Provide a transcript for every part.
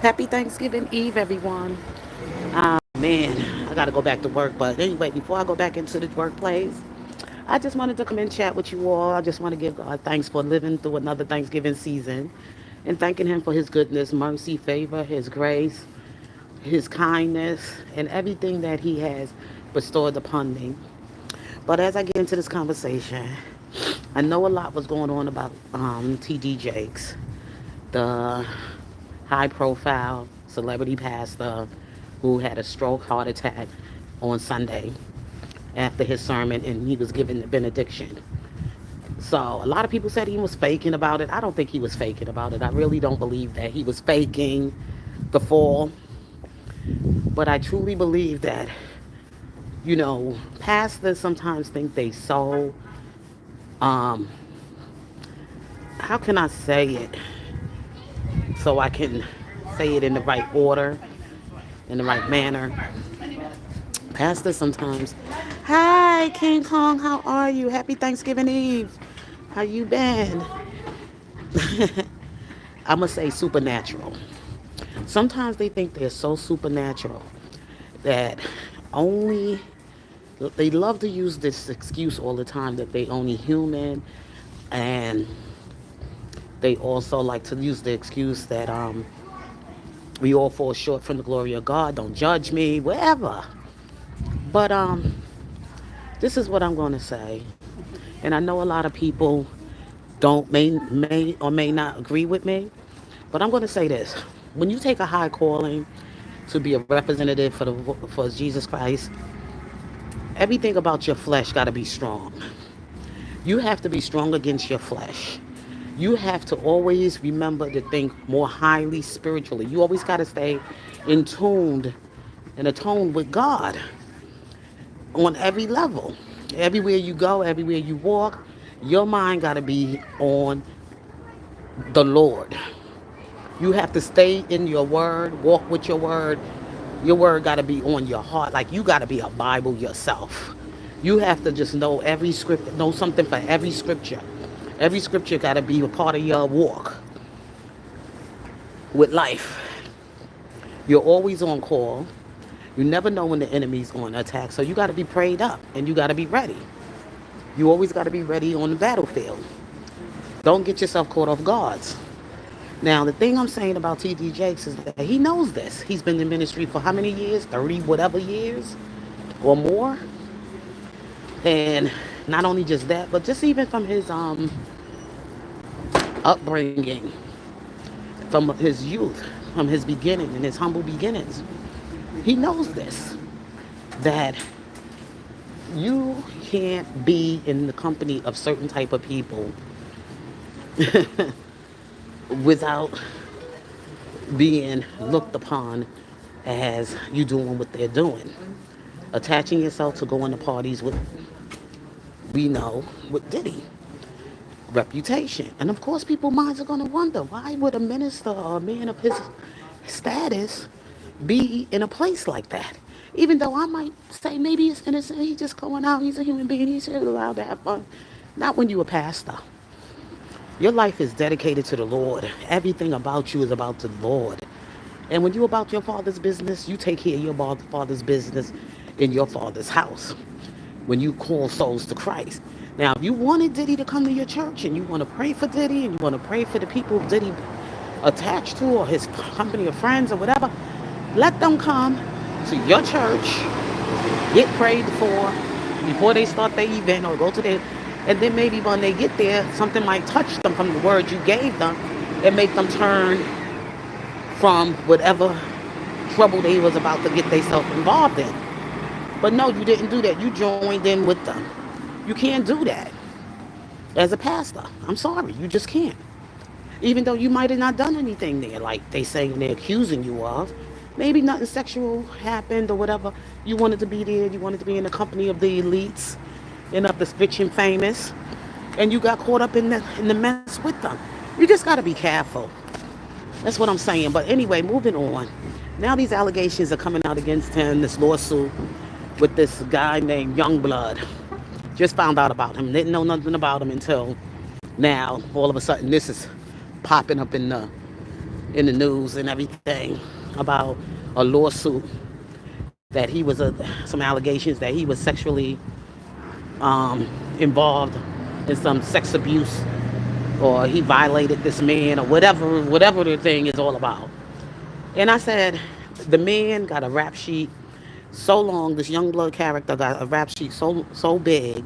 Happy Thanksgiving Eve, everyone. Man, I got to go back to work. But anyway, before I go back into the workplace, I just wanted to come and chat with you all. I just want to give God thanks for living through another Thanksgiving season and thanking Him for His goodness, mercy, favor, His grace, His kindness, and everything that He has bestowed upon me. But as I get into this conversation, I know a lot was going on about T.D. Jakes, the high profile celebrity pastor who had a stroke heart attack on Sunday after his sermon and he was given the benediction. So a lot of people said he was faking about it. I don't think he was faking about it. I really don't believe that he was faking the fall. But I truly believe that, pastors sometimes think they so, um, how can I say it so I can say it in the right order, in the right manner. Pastor sometimes. Hi, King Kong. How are you? Happy Thanksgiving Eve. How you been? I'm gonna say supernatural. Sometimes they think they're so supernatural that only they love to use this excuse all the time that they only human, and they also like to use the excuse that we all fall short from the glory of God. Don't judge me, whatever. But this is what I'm going to say. And I know a lot of people don't may or may not agree with me, but I'm going to say this. When you take a high calling to be a representative for Jesus Christ, everything about your flesh got to be strong. You have to be strong against your flesh. You have to always remember to think more highly spiritually. You always got to stay in tuned and attuned with God on every level. Everywhere you go, everywhere you walk, your mind got to be on the Lord. You have to stay in your word, walk with your word. Your word got to be on your heart. Like you got to be a Bible yourself. You have to just know every script, know something for every scripture. Every scripture got to be a part of your walk with life. You're always on call. You never know when the enemy's going to attack. So you got to be prayed up and you got to be ready. You always got to be ready on the battlefield. Don't get yourself caught off guard. Now, the thing I'm saying about T.D. Jakes is that he knows this. He's been in ministry for how many years? 30 whatever years or more. And not only just that, but just even from his upbringing, from his youth, from his beginning and his humble beginnings. He knows this, that you can't be in the company of certain type of people without being looked upon as you doing what they're doing. Attaching yourself to going to parties with, we know, with Diddy. Reputation. And of course, people's minds are going to wonder, why would a minister or a man of his status be in a place like that? Even though I might say maybe it's innocent, he's just going out, he's a human being, he's allowed to have fun. Not when you're a pastor. Your life is dedicated to the Lord. Everything about you is about the Lord. And when you're about your father's business, you take care of your father's business in your father's house. When you call souls to Christ. Now, if you wanted Diddy to come to your church and you want to pray for Diddy and you want to pray for the people Diddy attached to or his company of friends or whatever, let them come to your church, get prayed for before they start their event or go to their, and then maybe when they get there, something might touch them from the word you gave them and make them turn from whatever trouble they was about to get themselves involved in. But no, you didn't do that. You joined in with them. You can't do that as a pastor. I'm sorry, you just can't. Even though you might have not done anything there, like they saying they're accusing you of. Maybe nothing sexual happened or whatever. You wanted to be there. You wanted to be in the company of the elites and of the rich and famous, and you got caught up in the mess with them. You just got to be careful. That's what I'm saying. But anyway, moving on. Now these allegations are coming out against him. This lawsuit with this guy named Youngblood. Just found out about him. Didn't know nothing about him until now. All of a sudden, this is popping up in the news and everything about a lawsuit that he was some allegations that he was sexually involved in some sex abuse, or he violated this man, or whatever the thing is all about. And I said, the man got a rap sheet so long. This young blood character got a rap sheet so big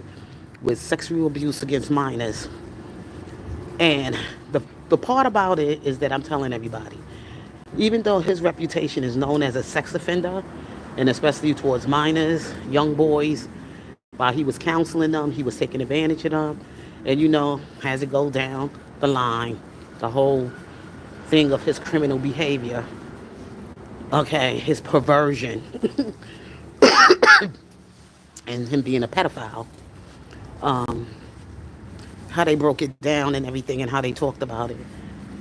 with sexual abuse against minors. And the part about it is that I'm telling everybody, even though his reputation is known as a sex offender, and especially towards minors, young boys, while he was counseling them, he was taking advantage of them. And as it goes down the line, the whole thing of his criminal behavior, okay, his perversion, and him being a pedophile, um, how they broke it down and everything, and how they talked about it.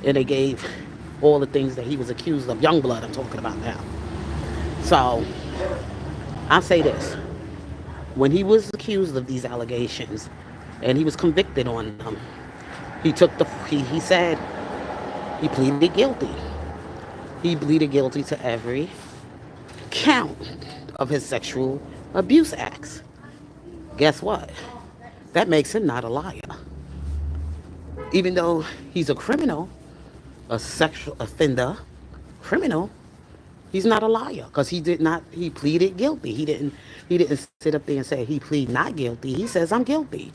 And they gave all the things that he was accused of. Young blood, I'm talking about now. So I'll say this. When he was accused of these allegations and he was convicted on them, he said he pleaded guilty. He pleaded guilty to every count of his sexual abuse acts. Guess what? That makes him not a liar. Even though he's a criminal, a sexual offender, criminal, he's not a liar because he pleaded guilty. He didn't sit up there and say he plead not guilty. He says I'm guilty.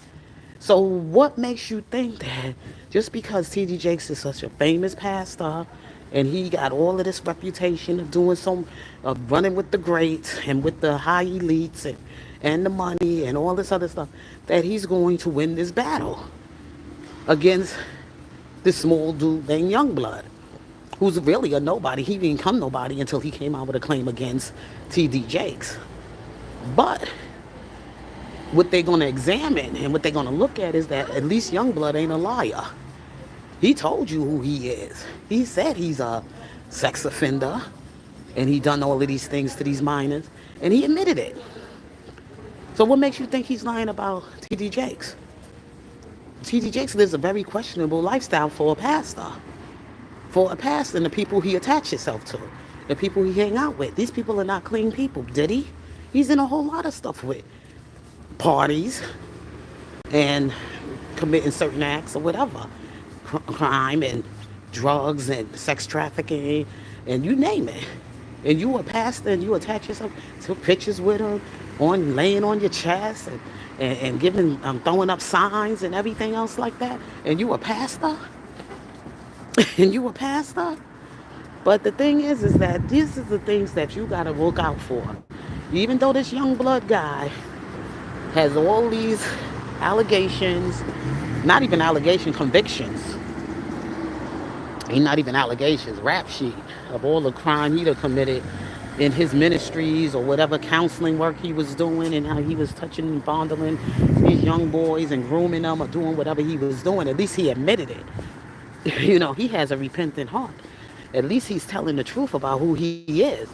So what makes you think that just because T.D. Jakes is such a famous pastor and he got all of this reputation of doing of running with the greats and with the high elites and the money and all this other stuff, that he's going to win this battle against this small dude named Youngblood, who's really a nobody? He didn't become nobody until he came out with a claim against T.D. Jakes. But what they're going to examine and what they're going to look at is that at least Youngblood ain't a liar. He told you who he is. He said he's a sex offender and he done all of these things to these minors, and he admitted it. So what makes you think he's lying about T.D. Jakes? T.D. Jakes lives a very questionable lifestyle for a pastor. For a pastor and the people he attached himself to, the people he hang out with. These people are not clean people, did he? He's in a whole lot of stuff with parties and committing certain acts or whatever. Crime and drugs and sex trafficking and you name it. And you a pastor and you attach yourself to pictures with him, laying on your chest and giving, throwing up signs and everything else like that. And you a pastor? And you a pastor? But the thing is that these are the things that you got to look out for. Even though this young blood guy has all these allegations, not even convictions. Ain't not even allegations, rap sheet of all the crime he'd have committed in his ministries or whatever counseling work he was doing, and how he was touching and fondling these young boys and grooming them or doing whatever he was doing. At least he admitted it. He has a repentant heart. At least he's telling the truth about who he is.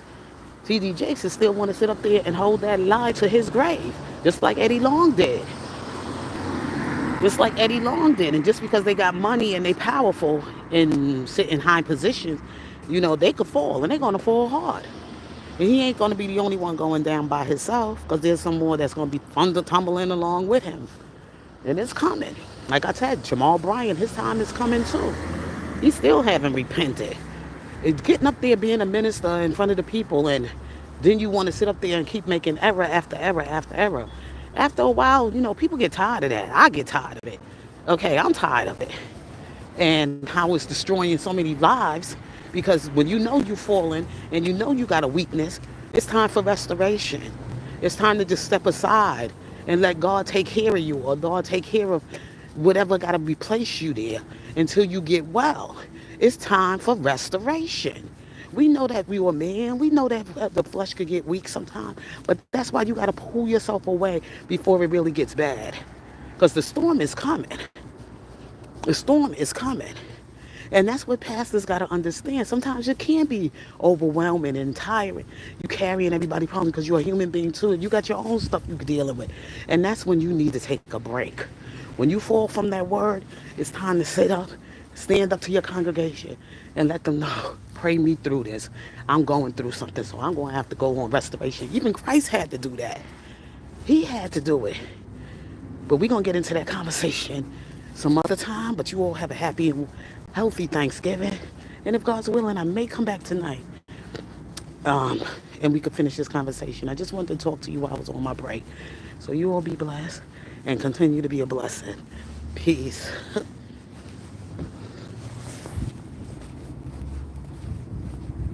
T.D. Jakes still want to sit up there and hold that lie to his grave, just like Eddie Long did. Just like Eddie Long did. And just because they got money and they powerful and sit in high positions, they could fall, and they're going to fall hard. And he ain't going to be the only one going down by himself, because there's some more that's going to be thunder tumbling along with him. And it's coming. Like I said, Jamal Bryant, his time is coming too. He still haven't repented. It's getting up there being a minister in front of the people, and then you want to sit up there and keep making error after error after error. After a while, people get tired of that. I get tired of it. Okay, I'm tired of it. And how it's destroying so many lives, because when you're falling and you got a weakness, it's time for restoration. It's time to just step aside and let God take care of you, or God take care of whatever got to replace you there until you get well. It's time for restoration. We know that we were man. We know that the flesh could get weak sometimes. But that's why you got to pull yourself away before it really gets bad. Because the storm is coming. The storm is coming. And that's what pastors got to understand. Sometimes it can be overwhelming and tiring. You carrying everybody's problems because you're a human being too. And you got your own stuff you're dealing with. And that's when you need to take a break. When you fall from that word, it's time to sit up, Stand up to your congregation and let them know, pray me through this. I'm going through something, so I'm going to have to go on restoration. Even Christ had to do that. He had to do it. But we're going to get into that conversation some other time. But you all have a happy and healthy Thanksgiving. And if God's willing, I may come back tonight. Um, and we could finish this conversation. I just wanted to talk to you while I was on my break. So you all be blessed and continue to be a blessing. Peace.